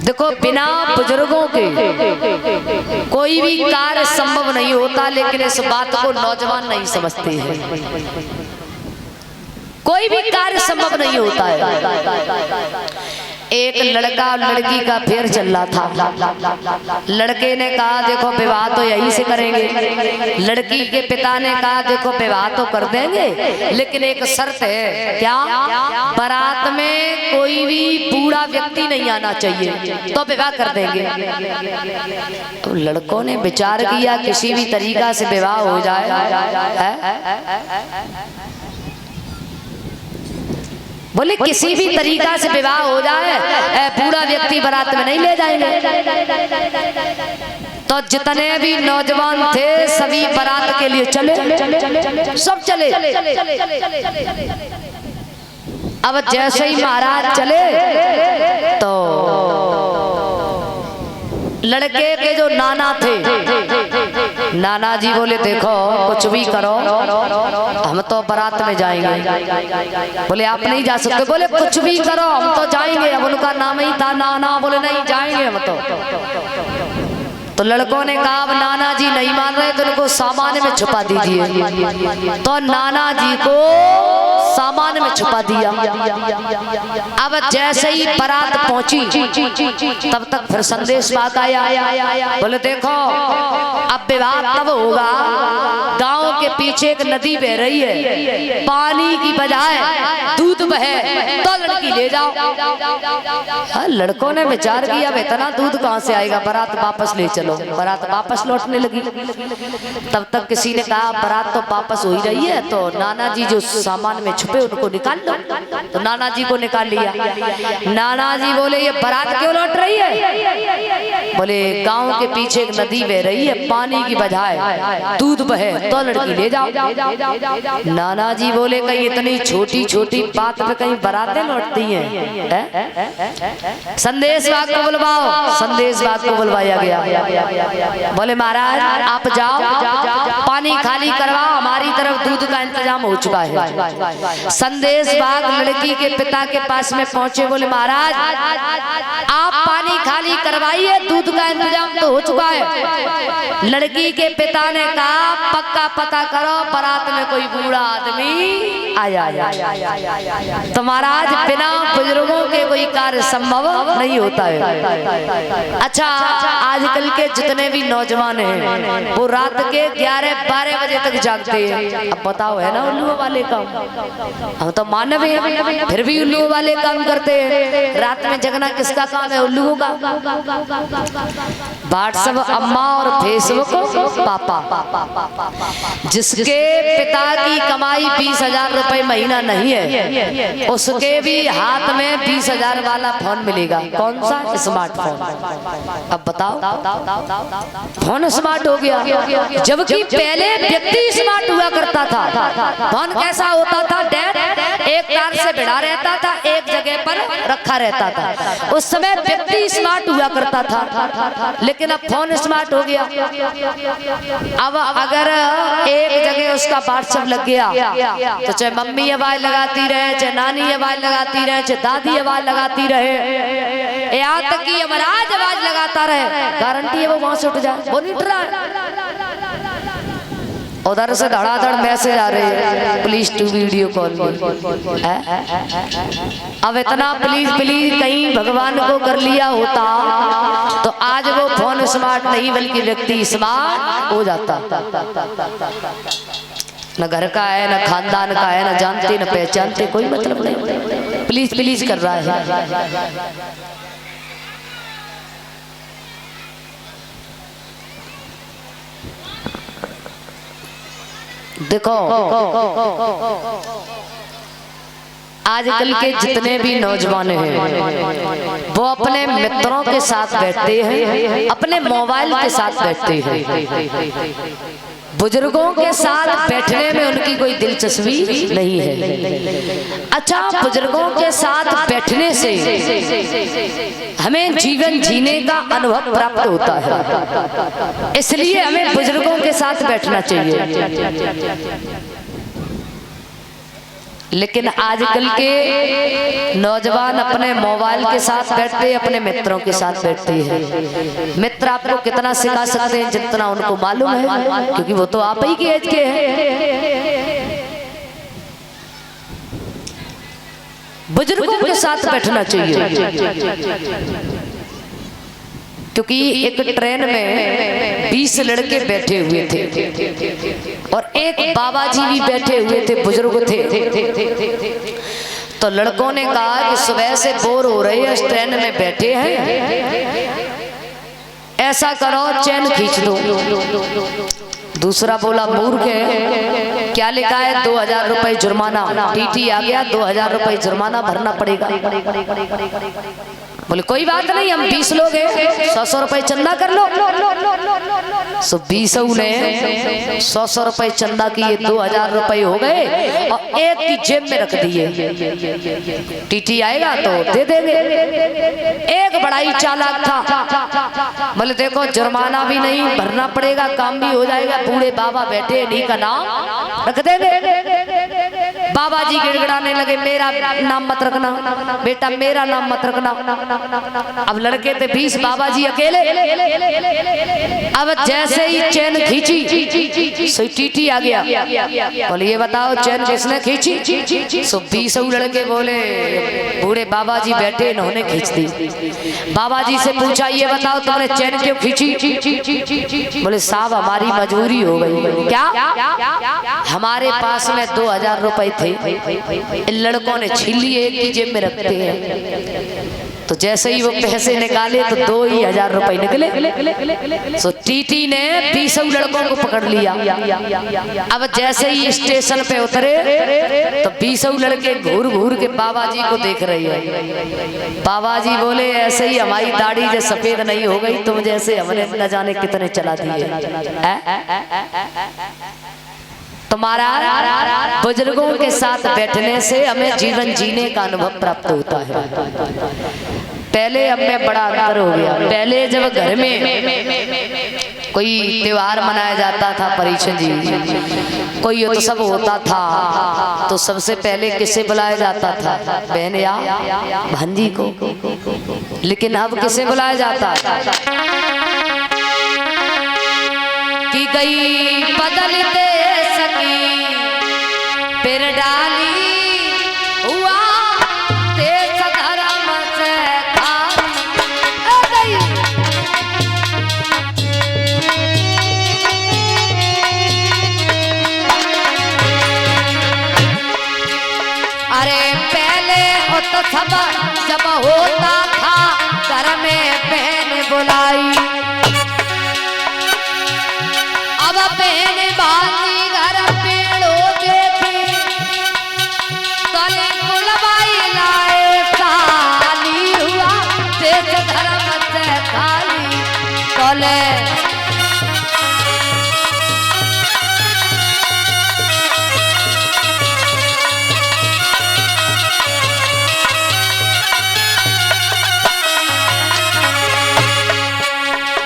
देखो बिना बुजुर्गों के कोई भी कार्य संभव नहीं होता, लेकिन इस बात को नौजवान नहीं समझते हैं। कोई भी कार्य संभव नहीं होता है। एक लड़का और लड़की का फेर चल रहा था। लड़के ने कहा देखो विवाह तो यहीं से करेंगे। लड़की के पिता ने कहा देखो विवाह तो कर देंगे, लेकिन एक शर्त है। क्या? बारात में कोई भी बूढ़ा व्यक्ति नहीं आना चाहिए, तो विवाह कर देंगे। तो लड़कों ने विचार किया किसी भी तरीका से विवाह हो जाए। बोले किसी भी तरीका से विवाह हो जाए, बूढ़ा व्यक्ति बारात में नहीं ले जाएंगे। तो जितने भी नौजवान थे सभी बारात के लिए चले, सब चले। अब जैसे ही महाराज चले तो लड़के के जो नाना थे, नाना जी बोले देखो कुछ भी करो हम तो बारात में जाएंगे। बोले आप नहीं जा सकते। बोले कुछ भी करो हम तो जाएंगे। अब उनका नाम ही था नाना। बोले नहीं जाएंगे हम तो लड़कों ने कहा अब नाना जी नहीं मान रहे तो उनको सामान में छुपा दीजिए। तो नाना जी को सामान में छुपा दिया। अब जैसे ही बारात पहुंची तब तक फिर संदेश बात आया। बोले देखो अब विवाह तब होगा, गांव के पीछे एक नदी बह रही है, पानी की बजाय दूध बहे तो लड़की ले जाओ। लड़कों ने विचार किया अब इतना दूध कहां से आएगा, बारात वापस ले चलो। बारात वापस लौटने लगी। तब तक किसी ने कहा बारात तो वापस हो ही रही है, तो नाना जी जो सामान में छुपे उनको निकाल लो। तो नाना जी को निकाल लिया। नाना जी बोले ये बारात क्यों लौट रही है? बोले गांव के पीछे एक नदी बह रही है, पानी की बजाय दूध बहे तो लड़की ले जाओ। नाना जी बोले कहीं इतनी छोटी छोटी बात पे कहीं बारातें लौटती हैं? संदेश बाग को बुलवाओ। संदेश बाग को बुलवाया गया। बोले महाराज आप जाओ, पानी खाली करवाओ, हमारी तरफ दूध का इंतजाम हो चुका है। संदेश बाग लड़की के पिता के पास में पहुंचे। बोले महाराज आप पानी खाली करवाइए, दूध का इंतजाम तो हो चुका है। लड़की के पिता ने कहा पक्का पता करो बारात में कोई बूढ़ा आदमी आया। तो महाराज बिना बुजुर्गों के कोई कार्य संभव नहीं होता है। अच्छा आजकल के जितने भी नौजवान हैं वो रात के 11-12 बजे तक जागते हैं। अब बताओ है ना उल्लू वाले काम। हम तो मानव हैं फिर भी उल्लू वाले काम करते हैं। रात में जगना किसका काम है? उल्लुओं का। व्हाट्सएप अम्मा और फेसबुक पापा। जिसके पिता की कमाई 20,000 रुपए महीना नहीं है उसके भी हाथ में 20,000 वाला फोन मिलेगा। कौन सा? स्मार्टफोन। अब बताओ फोन स्मार्ट हो गया, जबकि पहले व्यक्ति स्मार्ट हुआ करता था। फोन कैसा होता था? डैड एक तार से भिड़ा रहता था, एक जगह पर रखा रहता था। उस समय व्यक्ति स्मार्ट हुआ करता था, लेकिन अब फोन स्मार्ट हो गया। अब अगर एक जगह उसका व्हाट्सएप लग गया तो चाहे मम्मी आवाज लगाती रहे, चाहे नानी आवाज लगाती रहे, चाहे दादी आवाज लगाती रहे, यहाँ तक कि यमराज आवाज लगाता रहे, गारंटी है वो वहां से उठ जाए। वो नहीं उठ रहा है। उधर से धड़ाधड़ मैसेज आ रहे हैं प्लीज टू वीडियो कॉल। अब इतना प्लीज प्लीज कहीं भगवान को कर लिया होता तो आज वो फोन स्मार्ट नहीं बल्कि व्यक्ति स्मार्ट हो जाता। न घर का है, न खानदान का है, न जानते न पहचानते, कोई मतलब नहीं। प्लीज प्लीज कर रहा है। देखो आजकल के जितने भी नौजवान हैं वो अपने मित्रों के साथ बैठते हैं, अपने मोबाइल के साथ बैठते हैं। बुजुर्गों के साथ बैठने में उनकी कोई दिलचस्पी नहीं है। अच्छा बुजुर्गों के साथ बैठने से हमें जीवन जीने का अनुभव प्राप्त होता है, इसलिए हमें बुजुर्गों के साथ बैठना चाहिए। लेकिन आजकल के नौजवान अपने मोबाइल के साथ बैठते, अपने मित्रों के साथ बैठते हैं। मित्र आपको कितना सिखा सकते हैं जितना उनको मालूम है, क्योंकि वो तो आप ही की एज के हैं। बुजुर्गों के साथ बैठना चाहिए, क्योंकि एक ट्रेन में 20 लड़के बैठे हुए थे और एक बाबा जी भी बैठे हुए थे, बुजुर्ग थे। तो लड़कों ने कहा कि सुबह से बोर हो रहे हैं, इस ट्रेन में बैठे हैं, ऐसा करो चैन खींच दो। दूसरा बोला मूर्ख है, क्या लिखा है 2000 रुपए जुर्माना, टीटी आ गया 2000 रुपए जुर्माना भरना पड़ेगा। बोले कोई बात नहीं, हम 20 लोग हैं, 100 रुपए चंदा कर लो। सो 20 ने 100 रुपए चंदा किए, 2000 रुपए हो गए और एक की जेब में रख दिए। टीटी आएगा तो दे देंगे। एक बड़ा ही चालाक था, बोले देखो जुर्माना भी नहीं भरना पड़ेगा, काम भी हो जाएगा, बूढ़े बाबा बैठे, इन्हीं का नाम रख देंगे। बाबा जी गिड़गिड़ाने लगे, मेरा नाम मत रखना बेटा, मेरा नाम मत रखना। अब लड़के थे 20, बाबा जी अकेले। अब जैसे ही चैन खींची सो टीटी आ गया। बोले ये बताओ चैन किसने खींची? सो 20 लड़के बोले बूढ़े बाबा जी बैठे, इन्होंने खींच दी। बाबा जी से पूछा ये बताओ तुमने चैन क्यों खींची? बोले साहब हमारी मजबूरी हो गई। क्या? हमारे पास में 2000 रुपए थे, इन लड़कों ने छीन लिए, एक की जेब में रखते हैं। तो जैसे ही वो पैसे निकाले तो 2000 रुपए निकले। तो टीटी ने 20 लड़कों को पकड़ लिया। अब जैसे ही स्टेशन पे उतरे तो 20 लड़के घूर घूर के बाबा जी को देख रही है। बाबा जी बोले ऐसे ही हमारी दाढ़ी जो सफेद नहीं हो गई, तुम जैसे हमने न जाने कितने चला दिए। तुम्हारा बुजुर्गों के साथ बैठने से हमें जीवन जीने का अनुभव प्राप्त होता है। पहले अब में बड़ा अंतर हो गया। पहले जब घर में कोई त्योहार मनाया जाता था, परिचय जी कोई उत्सव होता था, तो सबसे पहले किसे बुलाया जाता था? बहन या भांजी को। लेकिन अब किसे बुलाया जाता कि गई बदलते सकी फिर डाली हुआ देश धर्म से गई। अरे पहले उत्सव जब होता था घर में बहन बुलाई, अब बहन बांधी घर पेड़ों देखी, कली कुलबाई लाए साली हुआ देश धर्म से खाली। कले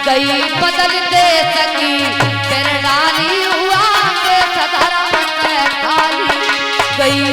गई बदल दे सकी फिर डाली हुआ देश धर्म से खाली। गई